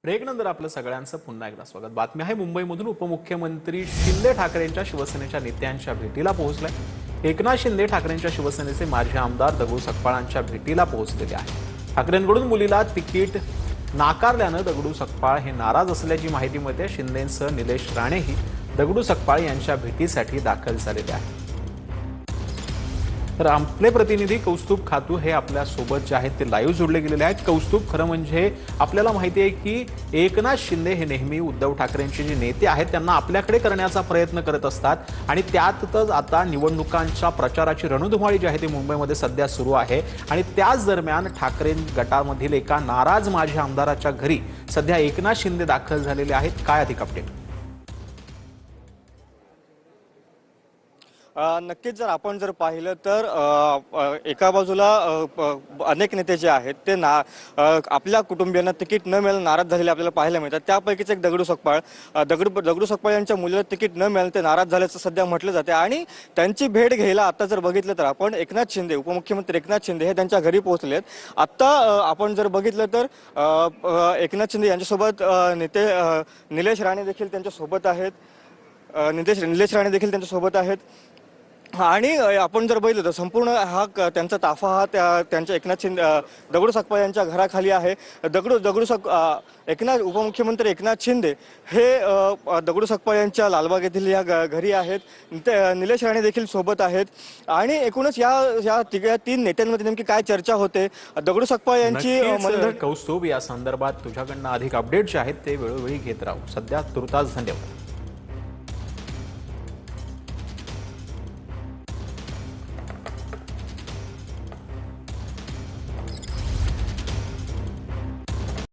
ब्रेकनंतर आपलं सगळ्यांचं पुन्हा एकदा स्वागत। बातमी आहे मुंबईमधून उपमुख्यमंत्री शिंदे ठाकरेंच्या शिवसेनेच्या नेत्यांच्या भेटीला पोहोचलाय। एकनाथ शिंदे ठाकरेंच्या शिवसेनेचे माजी आमदार दगडू सकपाळांच्या भेटीला पोहोचलेले आहेत। ठाकरेंकडून मुलीला तिकीट नाकारल्यानं दगडू सकपाळ हे नाराज असल्याची माहिती मिळते। शिंदेंसह निलेश राणेही दगडू सकपाळ यांच्या भेटीसाठी दाखल झालेले आहेत। तर आपले प्रतिनिधी कौस्तुभ खातू हे आपल्या सोबत जे आहेत ते लाईव्ह जोडले गेलेले आहेत। कौस्तुभ, खरं म्हणजे आपल्याला माहिती आहे की एकनाथ शिंदे हे नेहमी उद्धव ठाकरेंचे जे नेते आहेत त्यांना आपल्याकडे करण्याचा प्रयत्न करत असतात आणि त्यातच आता निवडणुकांच्या प्रचाराची रणधुमाळी जी आहे ती मुंबईमध्ये सध्या सुरू आहे आणि त्याच दरम्यान ठाकरे गटामधील एका नाराज माजी आमदाराच्या घरी सध्या एकनाथ शिंदे दाखल झालेले आहेत। काय अधिक अपडेट? नक्कीच जर आपण पाहिलं तर एका बाजूला अनेक नेते जे आहेत ते आपल्या कुटुंबियांना तिकीट न मिळालं नाराज झालेले आपल्याला पाहायला मिळतात। त्यापैकीच एक दगडू सकपाळ यांच्या मुलीला तिकीट न मिळालं ते नाराज झाल्याचं सध्या म्हटलं जाते आणि त्यांची भेट घ्यायला आता जर बघितलं तर आपण एकनाथ शिंदे उपमुख्यमंत्री एकनाथ शिंदे हे त्यांच्या घरी पोहोचलेत। आता आपण जर बघितलं तर एकनाथ शिंदे यांच्यासोबत नेते निलेश राणे देखील त्यांच्यासोबत आहेत। निलेश राणे देखील त्यांच्यासोबत आहेत आणि आपण जर बघितलं तर संपूर्ण त्यांचा ताफा हा त्यांच्या एकनाथ शिंदे दगडू सकपाळ यांच्या घराखाली आहे। उपमुख्यमंत्री एकनाथ शिंदे हे दगडू सकपाळ यांच्या लालबाग येथील या घरी आहेत। निलेश राणे देखील सोबत आहेत आणि एकूणच या तीन नेत्यांमध्ये नेमकी काय चर्चा होते दगडू सकपाळ यांची कौस्तुभ, या संदर्भात तुझ्याकडनं अधिक अपडेट जे आहेत ते वेळोवेळी घेत राहू। सध्या तुर्तास धन्यवाद।